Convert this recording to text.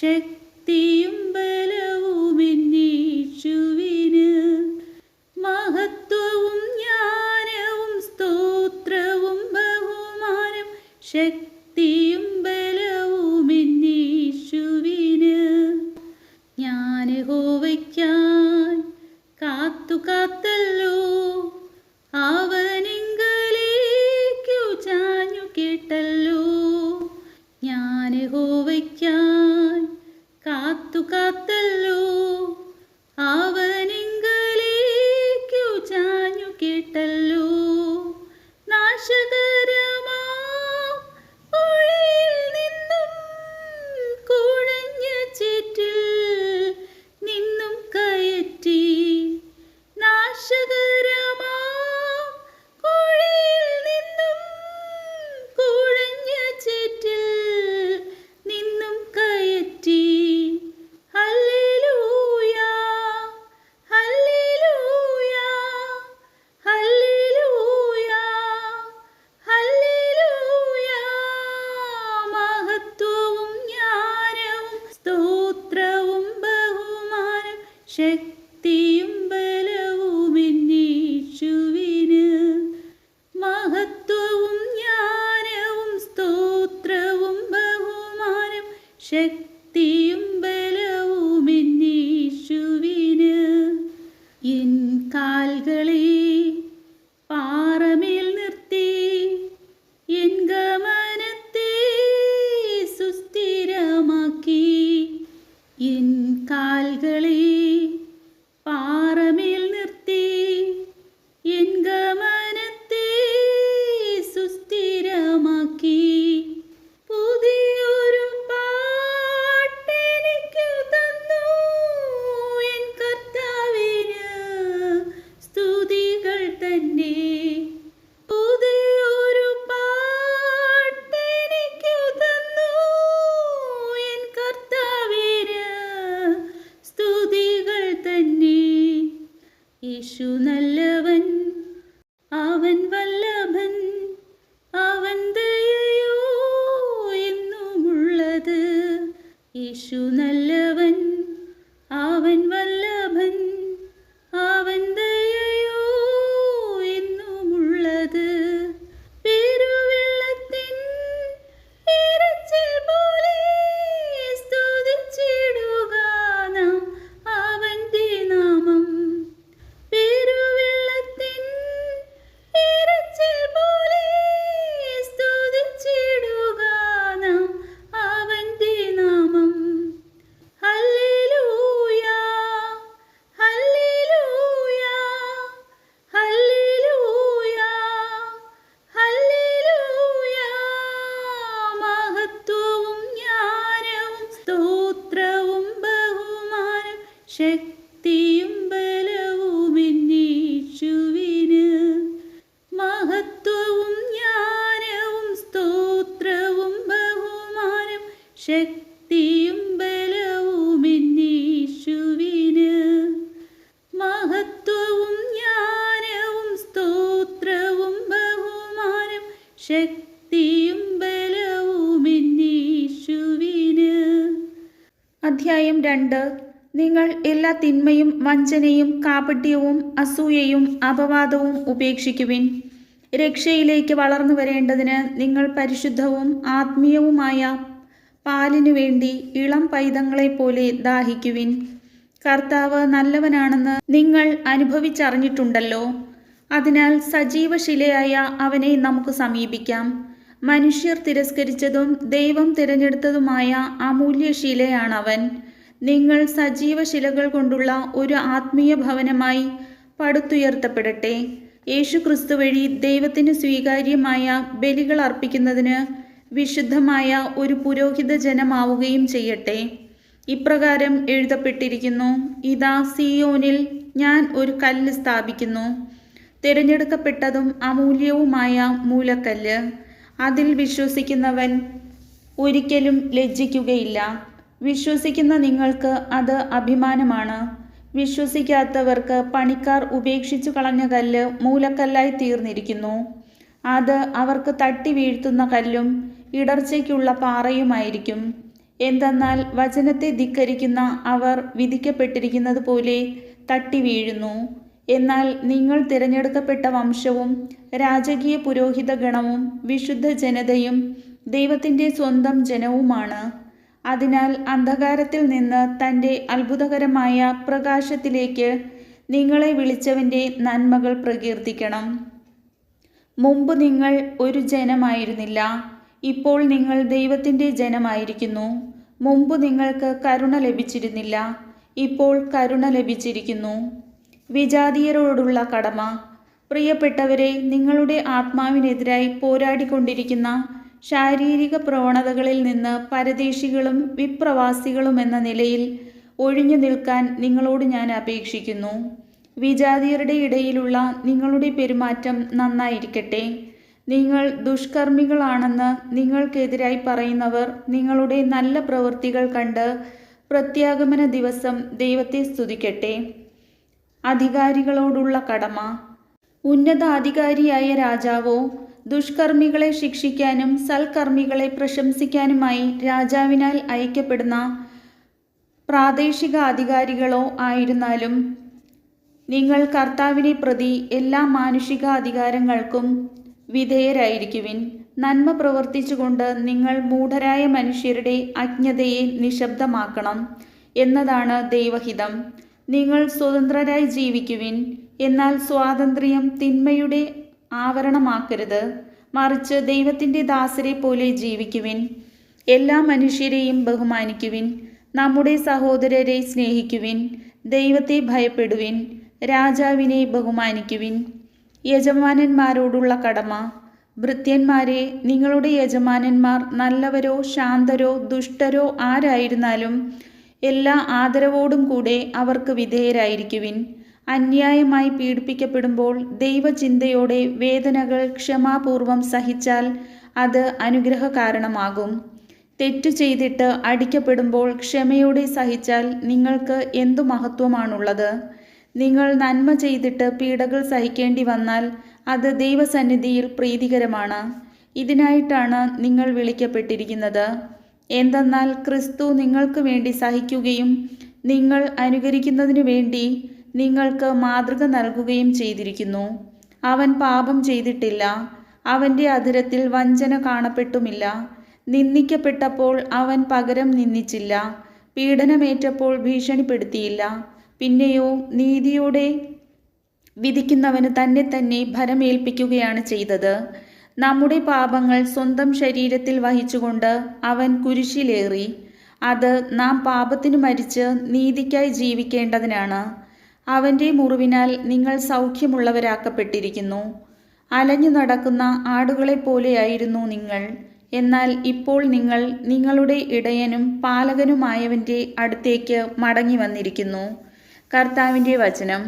ശക്തിയും ബലവുമെന്നീശുവിന്. മഹത്വവും ജ്ഞാനവും സ്തോത്രവും ബഹുമാനം. ശക്തിയും ബലവുമെന്നീശുവിന്. ഞാൻ യഹോവയ്ക്കായി കാത്തല്ലോ, അവനിങ്കലേക്കു ചാഞ്ഞു കേട്ടല്ലോ. ഞാൻ യഹോവയ്ക്കായി കാത്തല്ലോ, അവനിങ്കലേക്കു ചാഞ്ഞു കേട്ടല്ലോ. നാശകരമാം കുഴിയിൽ നിന്നും കുഴഞ്ഞ ചേറ്റിൽ നിന്നും കയറ്റി. നാശകരമാം കുഴിയിൽ നിന്നും കുഴഞ്ഞ ചേറ്റിൽ നിന്നും കയറ്റി. Hallelujah, hallelujah, hallelujah, hallelujah. മഹത്വവും ജ്ഞാനവും സ്തോത്രവും ബഹുമാനം. ശക്തിയും ബലവുമെന്നീശുവിന്. മഹത്വവും ജ്ഞാനവും സ്തോത്രവും ബഹുമാനം. ശക്തിയും ബലവുമെന്നീശുവിന്. എൻ കാൽകളെ പാറമേൽ നിർത്തി എൻ ഗമനത്തെ സുസ്ഥിരമാക്കി. എൻ കാൽകളെ പാറമേൽ നിർത്തി എൻ ഗമനത്തെ സുസ്ഥിരമാക്കി. പുതിയൊരു പാട്ടെനിക്കു തന്നു എൻ കർത്താവിന് സ്തുതികൾ തന്നെ. പുതിയൊരു പാട്ടെനിക്കു തന്നു എൻ കർത്താവിന് സ്തുതികൾ തന്നെ. യേശു നല്ലവൻ, അവൻ വല്ലഭൻ, അവൻ ദയയോ എന്നുമുള്ളത്. യേശു നല്ലവൻ, അവൻ വല്ലഭൻ, അവൻ ദയയോ എന്നുമുള്ളത്. പെരുവെള്ളത്തിൻ ഇരച്ചിൽ പോലെ സ്തുതിച്ചിടുക നാം അവന്റെ നാമം. പെരുവെള്ളത്തിൻ ഇരച്ചിൽ പോലെ സ്തുതിച്ചിടുക നാം അവന്റെ നാമം. Hallelujah, hallelujah, hallelujah, hallelujah. മഹത്വവും ജ്ഞാനവും സ്തോത്രവും ബഹുമാനം. ശക്തിയും ബലവുമെന്നീശുവിന്. മഹത്വവും ജ്ഞാനവും സ്തോത്രവും ബഹുമാനം. ശക്തിയും ബലവുമെന്നീശുവിന്. മഹത്വവും ജ്ഞാനവും സ്തോത്രവും ബഹുമാനം. ശക്തിയും ബലവുമെന്നീശുവിന്. അധ്യായം 2. നിങ്ങൾ എല്ലാ തിന്മയും വഞ്ചനയും കാപട്യവും അസൂയയും അപവാദവും ഉപേക്ഷിക്കുവിൻ. രക്ഷയിലേക്ക് വളർന്നു വരേണ്ടതിന് നിങ്ങൾ പരിശുദ്ധവും ആത്മീയവുമായ പാലിനു വേണ്ടി ഇളം പൈതങ്ങളെപ്പോലെ ദാഹിക്കുവിൻ. കർത്താവ് നല്ലവനാണെന്ന് നിങ്ങൾ അനുഭവിച്ചറിഞ്ഞിട്ടുണ്ടല്ലോ. അതിനാൽ സജീവശിലയായ അവനെ നമുക്ക് സമീപിക്കാം. മനുഷ്യർ തിരസ്കരിച്ചതും ദൈവം തിരഞ്ഞെടുത്തതുമായ അമൂല്യശിലയാണവൻ. നിങ്ങൾ സജീവശിലകൾ കൊണ്ടുള്ള ഒരു ആത്മീയ ഭവനമായി പടുത്തുയർത്തപ്പെടട്ടെ. യേശുക്രിസ്തു വഴി ദൈവത്തിന് സ്വീകാര്യമായ ബലികൾ അർപ്പിക്കുന്നതിന് വിശുദ്ധമായ ഒരു പുരോഹിത ജനമാവുകയും ചെയ്യട്ടെ. ഇപ്രകാരം എഴുതപ്പെട്ടിരിക്കുന്നു: ഇതാ, സിയോനിൽ ഞാൻ ഒരു കല്ല് സ്ഥാപിക്കുന്നു, തിരഞ്ഞെടുക്കപ്പെട്ടതും അമൂല്യവുമായ മൂലക്കല്ല്. അതിൽ വിശ്വസിക്കുന്നവൻ ഒരിക്കലും ലജ്ജിക്കുകയില്ല. വിശ്വസിക്കുന്ന നിങ്ങൾക്ക് അത് അഭിമാനമാണ്. വിശ്വസിക്കാത്തവർക്ക് പണിക്കാർ ഉപേക്ഷിച്ചു കളഞ്ഞ കല്ല് മൂലക്കല്ലായി തീർന്നിരിക്കുന്നു. അത് അവർക്ക് തട്ടി വീഴ്ത്തുന്ന കല്ലും ഇടർച്ചയ്ക്കുള്ള പാറയുമായിരിക്കും. എന്തെന്നാൽ വചനത്തെ ധിക്കരിക്കുന്ന അവർ വിധിക്കപ്പെട്ടിരിക്കുന്നത് പോലെ തട്ടി വീഴുന്നു. എന്നാൽ നിങ്ങൾ തിരഞ്ഞെടുക്കപ്പെട്ട വംശവും രാജകീയ പുരോഹിത ഗണവും വിശുദ്ധ ജനതയും ദൈവത്തിൻ്റെ സ്വന്തം ജനവുമാണ്. അതിനാൽ അന്ധകാരത്തിൽ നിന്ന് തൻ്റെ അത്ഭുതകരമായ പ്രകാശത്തിലേക്ക് നിങ്ങളെ വിളിച്ചവൻ്റെ നന്മകൾ പ്രകീർത്തിക്കണം. മുമ്പ് നിങ്ങൾ ഒരു ജനമായിരുന്നില്ല, ഇപ്പോൾ നിങ്ങൾ ദൈവത്തിൻ്റെ ജനമായിരിക്കുന്നു. മുമ്പ് നിങ്ങൾക്ക് കരുണ ലഭിച്ചിരുന്നില്ല, ഇപ്പോൾ കരുണ ലഭിച്ചിരിക്കുന്നു. വിജാതീയരോടുള്ള കടമ. പ്രിയപ്പെട്ടവരെ, നിങ്ങളുടെ ആത്മാവിനെതിരായി പോരാടിക്കൊണ്ടിരിക്കുന്ന ശാരീരിക പ്രവണതകളിൽ നിന്ന് പരദേശികളും വിപ്രവാസികളുമെന്ന നിലയിൽ ഒഴിഞ്ഞു നിൽക്കാൻ നിങ്ങളോട് ഞാൻ അപേക്ഷിക്കുന്നു. വിജാതീയരുടെ ഇടയിലുള്ള നിങ്ങളുടെ പെരുമാറ്റം നന്നായിരിക്കട്ടെ. നിങ്ങൾ ദുഷ്കർമ്മികളാണെന്ന് നിങ്ങൾക്കെതിരായി പറയുന്നവർ നിങ്ങളുടെ നല്ല പ്രവൃത്തികൾ കണ്ട് പ്രത്യാഗമന ദിവസം ദൈവത്തെ സ്തുതിക്കട്ടെ. അധികാരികളോടുള്ള കടമ. ഉന്നതാധികാരിയായ രാജാവോ ദുഷ്കർമ്മികളെ ശിക്ഷിക്കാനും സൽക്കർമ്മികളെ പ്രശംസിക്കാനുമായി രാജാവിനാൽ അയക്കപ്പെടുന്ന പ്രാദേശിക അധികാരികളോ ആയിരുന്നാലും നിങ്ങൾ കർത്താവിനെ പ്രതി എല്ലാ മാനുഷിക അധികാരങ്ങൾക്കും വിധേയരായിരിക്കുവിൻ. നന്മ പ്രവർത്തിച്ചുകൊണ്ട് നിങ്ങൾ മൂഢരായ മനുഷ്യരുടെ അജ്ഞതയെ നിശബ്ദമാക്കണം എന്നതാണ് ദൈവഹിതം. നിങ്ങൾ സ്വതന്ത്രരായി ജീവിക്കുവിൻ, എന്നാൽ സ്വാതന്ത്ര്യം തിന്മയുടെ ആവരണമാക്കരുത്. മറിച്ച് ദൈവത്തിൻ്റെ ദാസരെ പോലെ ജീവിക്കുവിൻ. എല്ലാ മനുഷ്യരെയും ബഹുമാനിക്കുവിൻ. നമ്മുടെ സഹോദരരെ സ്നേഹിക്കുവിൻ. ദൈവത്തെ ഭയപ്പെടുവിൻ. രാജാവിനെ ബഹുമാനിക്കുവിൻ. യജമാനന്മാരോടുള്ള കടമ. ഭൃത്യന്മാരെ, നിങ്ങളുടെ യജമാനന്മാർ നല്ലവരോ ശാന്തരോ ദുഷ്ടരോ ആരായിരുന്നാലും എല്ലാ ആദരവോടും കൂടെ അവർക്ക് വിധേയരായിരിക്കുവിൻ. അന്യായമായി പീഡിപ്പിക്കപ്പെടുമ്പോൾ ദൈവചിന്തയോടെ വേദനകൾ ക്ഷമാപൂർവം സഹിച്ചാൽ അത് അനുഗ്രഹ കാരണമാകും. തെറ്റു ചെയ്തിട്ട് അടിക്കപ്പെടുമ്പോൾ ക്ഷമയോടെ സഹിച്ചാൽ നിങ്ങൾക്ക് എന്തു മഹത്വമാണുള്ളത്. നിങ്ങൾ നന്മ ചെയ്തിട്ട് പീഡകൾ സഹിക്കേണ്ടി വന്നാൽ അത് ദൈവസന്നിധിയിൽ പ്രീതികരമാണ്. ഇതിനായിട്ടാണ് നിങ്ങൾ വിളിക്കപ്പെട്ടിരിക്കുന്നത്. എന്തെന്നാൽ ക്രിസ്തു നിങ്ങൾക്ക് വേണ്ടി സഹിക്കുകയും നിങ്ങൾ അനുകരിക്കുന്നതിനു വേണ്ടി നിങ്ങൾക്ക് മാതൃക നൽകുകയും ചെയ്തിരിക്കുന്നു. അവൻ പാപം ചെയ്തിട്ടില്ല, അവൻ്റെ അധരത്തിൽ വഞ്ചന കാണപ്പെട്ടുമില്ല. നിന്ദിക്കപ്പെട്ടപ്പോൾ അവൻ പകരം നിന്ദിച്ചില്ല, പീഡനമേറ്റപ്പോൾ ഭീഷണിപ്പെടുത്തിയില്ല. പിന്നെയോ നീതിയോടെ വിധിക്കുന്നവന് തന്നെ തന്നെ ഭരമേൽപ്പിക്കുകയാണ് ചെയ്തത്. നമ്മുടെ പാപങ്ങൾ സ്വന്തം ശരീരത്തിൽ വഹിച്ചുകൊണ്ട് അവൻ കുരിശിലേറി. അത് നാം പാപത്തിനു മരിച്ച് നീതിക്കായി ജീവിക്കേണ്ടതിനാണ്. അവൻ്റെ മുറിവിനാൽ നിങ്ങൾ സൗഖ്യമുള്ളവരാക്കപ്പെട്ടിരിക്കുന്നു. അലഞ്ഞു നടക്കുന്ന ആടുകളെപ്പോലെയായിരുന്നു നിങ്ങൾ. എന്നാൽ ഇപ്പോൾ നിങ്ങൾ നിങ്ങളുടെ ഇടയനും പാലകനുമായവൻ്റെ അടുത്തേക്ക് മടങ്ങി വന്നിരിക്കുന്നു. കർത്താവിൻ്റെ വചനം.